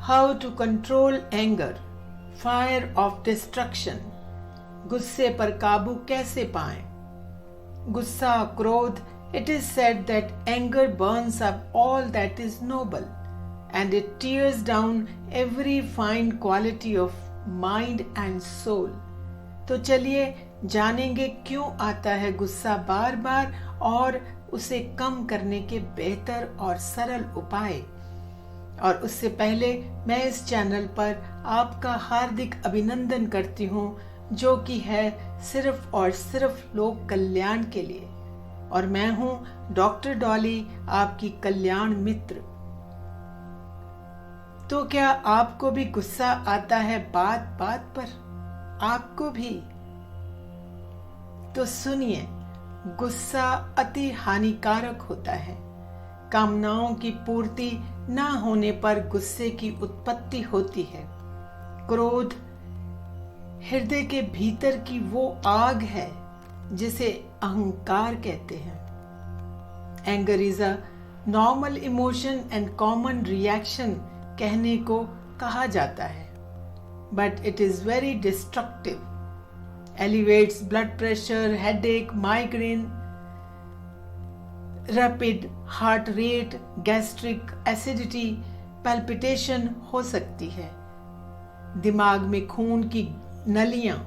How to control anger, fire of destruction. गुस्से पर काबू कैसे पाएं? गुस्सा, क्रोध, it is said that anger burns up all that is noble and it tears down every fine quality of mind and soul. तो चलिए जानेंगे क्यों आता है गुस्सा बार बार और उसे कम करने के बेहतर और सरल उपाय। और उससे पहले मैं इस चैनल पर आपका हार्दिक अभिनंदन करती हूँ, जो कि है सिर्फ और सिर्फ लोक कल्याण के लिए। और मैं हूं डॉक्टर डॉली, आपकी कल्याण मित्र। तो क्या आपको भी गुस्सा आता है बात बात पर? आपको भी? तो सुनिए, गुस्सा अति हानिकारक होता है। कामनाओं की पूर्ति न होने पर गुस्से की उत्पत्ति होती है। क्रोध हृदय के भीतर की वो आग है जिसे अहंकार कहते हैं। Anger is a normal emotion and common reaction कहने को कहा जाता है, but it is very destructive, elevates blood pressure, headache, migraine, rapid heart rate, gastric acidity, palpitation हो सकती है। दिमाग में खून की नलियां,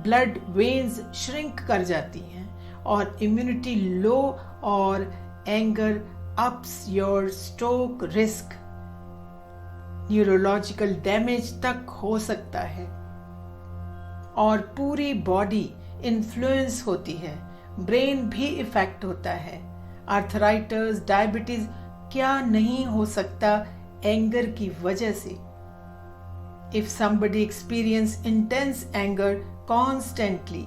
ब्लड वेन्स श्रिंक कर जाती हैं और इम्यूनिटी लो, और anger ups your stroke risk. Neurological damage तक हो सकता है और पूरी बॉडी इन्फ्लुएंस होती है। ब्रेन भी इफेक्ट होता है। आर्थराइटिस, डायबिटीज क्या नहीं हो सकता एंगर की वजह से। If somebody experience intense anger constantly,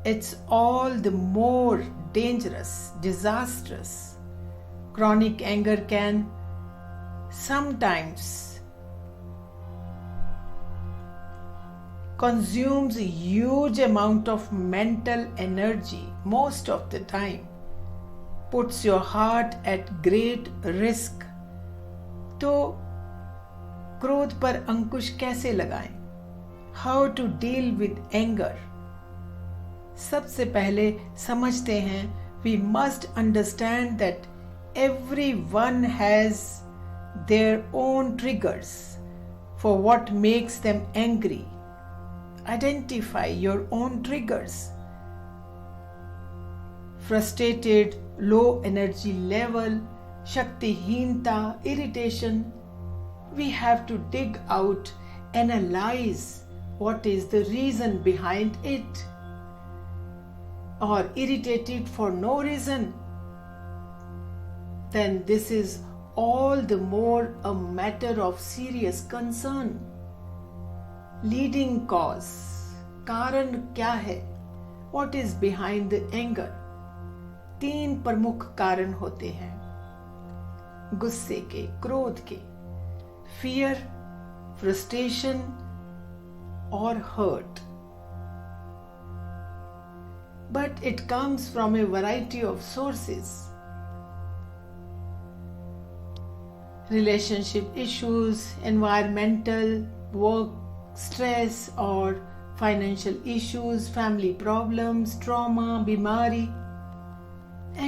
it's all the more dangerous, disastrous. Chronic anger can sometimes consumes a huge amount of mental energy, most of the time, puts your heart at great risk. तो क्रोध पर अंकुश कैसे लगाएं? How to deal with anger. सबसे पहले समझते हैं, we must understand that every one has their own triggers for what makes them angry. Identify your own triggers. Frustrated, low energy level, शक्तिहीनता, irritation. We have to dig out, analyze what is the reason behind it. Or irritated for no reason, then this is all the more a matter of serious concern. Leading cause, कारण क्या है? What is behind the anger? 3 प्रमुख कारण होते हैं गुस्से के, क्रोध के: fear, frustration or hurt. But it comes from a variety of sources. Relationship issues, environmental, work stress or financial issues, family problems, trauma, bimari.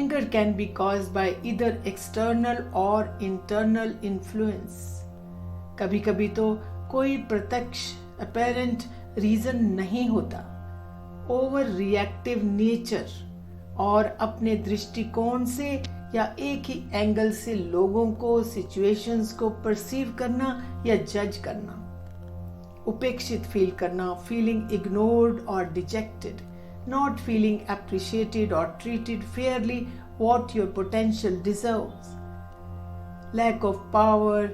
Anger can be caused by either external or internal influence. कभी कभी तो कोई प्रत्यक्ष apparent reason नहीं होता। Over reactive nature और अपने दृष्टिकोण से या एक ही एंगल से लोगों को, सिचुएशंस को परसीव करना या जज करना। उपेक्षित फील करना, फीलिंग इग्नोर्ड और डिजेक्टेड, नॉट फीलिंग अप्रिशिएटेड और treated Fairlie what your potential deserves. Lack of power,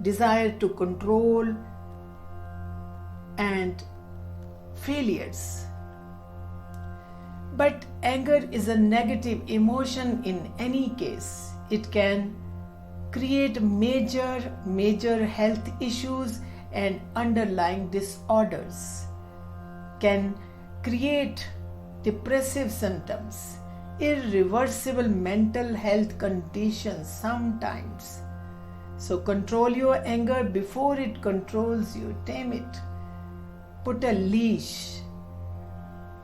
desire to control, and failures. But anger is a negative emotion in any case. It can create major health issues and underlying disorders, can create depressive symptoms, irreversible mental health conditions sometimes, So control your anger before it controls you. Tame it. Put a leash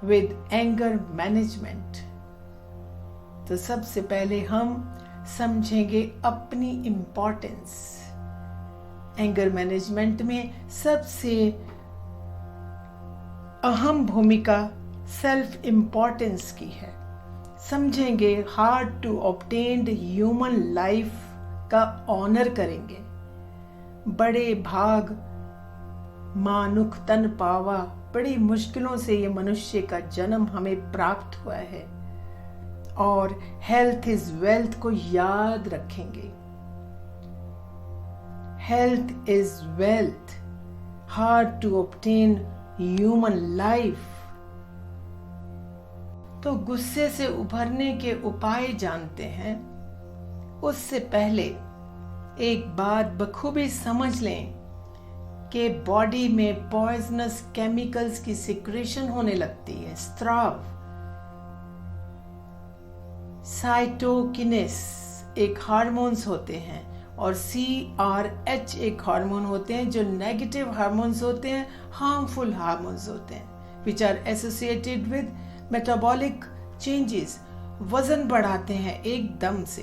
with anger management. तो सबसे पहले हम समझेंगे अपनी importance. Anger management में सबसे अहम भूमिका सेल्फ इम्पोर्टेंस की है। समझेंगे hard to obtained human life का ऑनर करेंगे। बड़े भाग मानुख तन पावा, बड़ी मुश्किलों से ये मनुष्य का जन्म हमें प्राप्त हुआ है, और हेल्थ इज वेल्थ को याद रखेंगे। Health is wealth, hard to obtain human life. तो गुस्से से उभरने के उपाय जानते हैं। उससे पहले एक बात बखूबी समझ लें कि बॉडी में पॉइजनस केमिकल्स की सिक्रेशन होने लगती है, स्राव। साइटोकिनेस एक हार्मोन्स होते हैं, और CRH एक हार्मोन होते हैं जो नेगेटिव हार्मोन्स होते हैं, हार्मफुल हार्मोन्स होते हैं, which are associated with metabolic changes. वजन बढ़ाते हैं एकदम से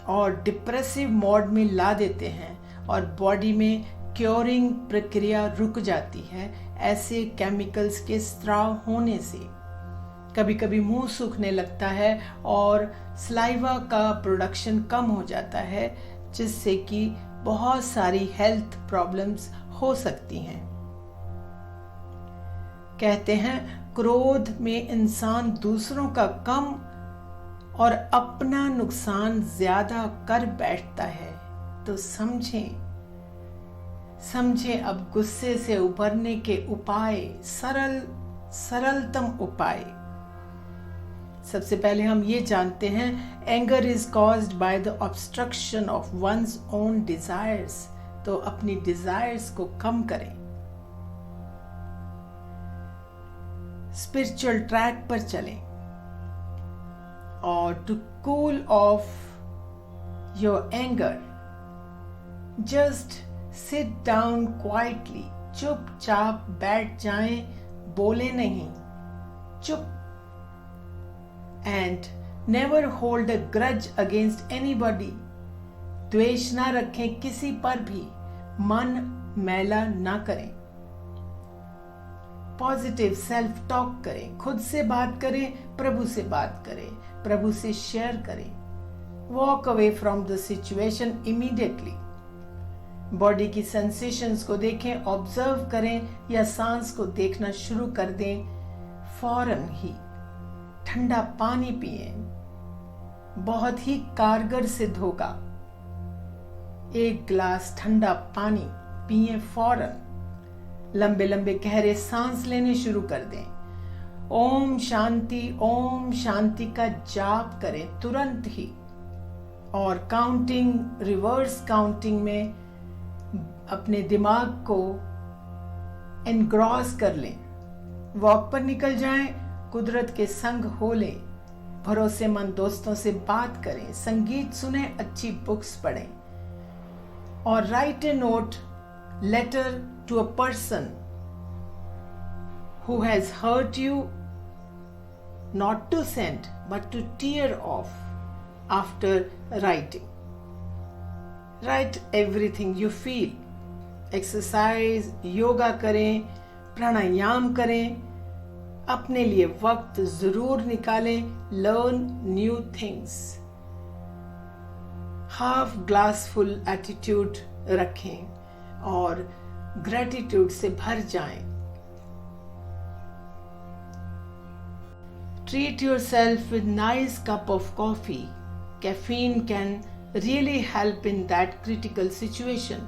और डिप्रेसिव मोड में ला देते हैं, और बॉडी में क्योरिंग प्रक्रिया रुक जाती है ऐसे केमिकल्स के स्राव होने से। कभी कभी मुंह सूखने लगता है और स्लाइवा का प्रोडक्शन कम हो जाता है, जिससे कि बहुत सारी हेल्थ प्रॉब्लम्स हो सकती हैं। कहते हैं क्रोध में इंसान दूसरों का कम और अपना नुकसान ज्यादा कर बैठता है। तो समझें अब गुस्से से उबरने के उपाय, सरलतम उपाय। सबसे पहले हम ये जानते हैं, anger is caused by the obstruction of one's own desires. तो अपनी डिजायर्स को कम करें, स्पिरिचुअल ट्रैक पर चलें, और to cool off your anger just sit down quietly. चुपचाप बैठ जाएं, बोले नहीं, चुप। And never hold a grudge against anybody. द्वेष ना रखें किसी पर भी, मन मैला ना करें। पॉजिटिव सेल्फ टॉक करें, खुद से बात करें, प्रभु से बात करें, प्रभु से शेयर करें। Walk away from the situation immediately. Body की सेंसेशंस को देखें, ऑब्जर्व करें, या सांस को देखना शुरू कर दें फौरन ही। ठंडा पानी पिए, बहुत ही कारगर सिद्ध होगा। 1 गिलास ठंडा पानी पिए फौरन। लंबे लंबे गहरे सांस लेने शुरू कर दें। ओम शांति का जाप करें तुरंत ही, और काउंटिंग, रिवर्स काउंटिंग में अपने दिमाग को एनग्रॉस कर लें। वॉक पर निकल जाएं, कुदरत के संग हो लें, भरोसेमंद दोस्तों से बात करें, संगीत सुने, अच्छी बुक्स पढ़ें, और right A note, letter to a person who has hurt you, not to send but to tear off after writing. Write everything you feel. Exercise, yoga करें, प्राणायाम करें, अपने लिए वक्त जरूर निकालें, learn new things. half glass full attitude रखें और gratitude से भर जाएं। Treat yourself with nice cup of coffee. Caffeine can really help in that critical situation.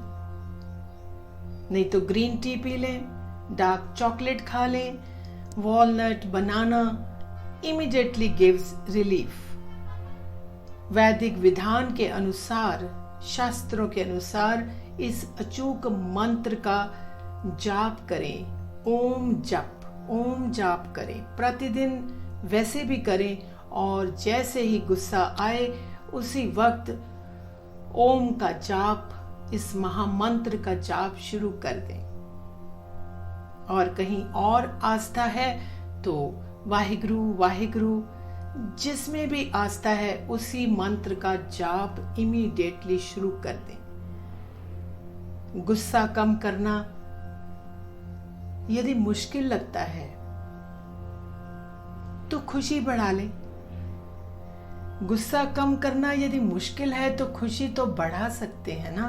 नहीं तो ग्रीन टी पी लें, डार्क चॉकलेट खा लें, वॉलनट, बनाना इमीडिएटली गिव्स रिलीफ। वैदिक विधान के अनुसार, शास्त्रों के अनुसार, इस अचूक मंत्र का जाप करें। ओम जाप करें प्रतिदिन, वैसे भी करें, और जैसे ही गुस्सा आए उसी वक्त ओम का जाप, इस महामंत्र का जाप शुरू कर दें। और कहीं और आस्था है तो वाहिगुरु वाहिगुरु, जिसमें भी आस्था है उसी मंत्र का जाप इमीडिएटली शुरू कर दें। गुस्सा कम करना यदि मुश्किल लगता है तो खुशी बढ़ा लें। गुस्सा कम करना यदि मुश्किल है तो खुशी तो बढ़ा सकते हैं ना।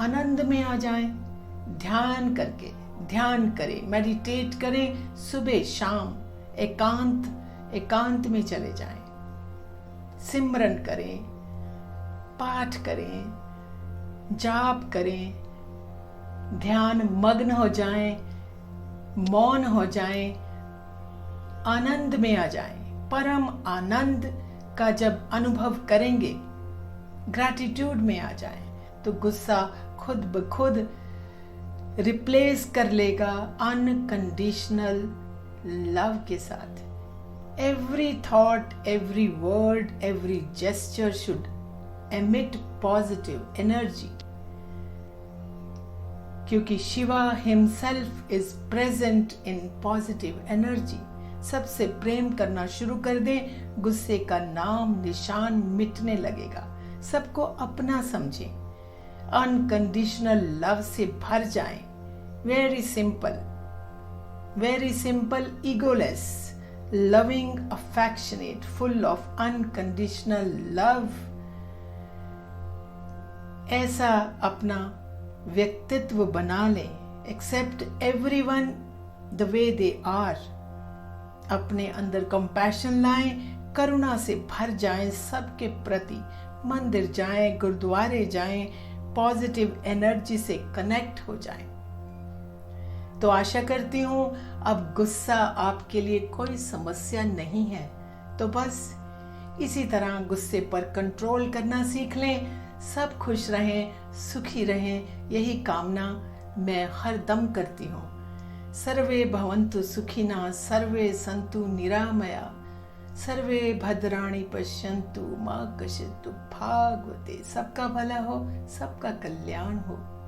आनंद में आ जाएं, ध्यान करें, मेडिटेट करें, सुबह शाम एकांत में चले जाएं, सिमरन करें, पाठ करें, जाप करें, ध्यान मग्न हो जाएं, मौन हो जाएं, आनंद में आ जाएं। परम आनंद का जब अनुभव करेंगे, ग्रैटिट्यूड में आ जाएं, तो गुस्सा खुद ब खुद रिप्लेस कर लेगा अनकंडीशनल लव के साथ। Every thought, every word, every gesture should emit positive energy, क्योंकि Shiva himself is present in positive energy। सबसे प्रेम करना शुरू कर दें, गुस्से का नाम निशान मिटने लगेगा। सबको अपना समझें, अनकंडीशनल लव से भर जाएं। Very simple, egoless, loving, affectionate, full of unconditional love. ऐसा अपना व्यक्तित्व बना लें। Accept everyone the way they are. अपने अंदर कंपैशन लाएं, करुणा से भर जाएं सबके प्रति। मंदिर जाएं, गुरुद्वारे जाएं, पॉजिटिव एनर्जी से कनेक्ट हो जाएं। तो आशा करती हूं अब गुस्सा आपके लिए कोई समस्या नहीं है। तो बस इसी तरह गुस्से पर कंट्रोल करना सीख लें। सब खुश रहें, सुखी रहें, यही कामना मैं हर दम करती हूँ। सर्वे भवन्तु सुखिनः, सर्वे सन्तु निरामया, सर्वे भद्राणि पश्यन्तु मा कश्चित् दुःखभाग् भवेत्। सबका भला हो, सबका कल्याण हो।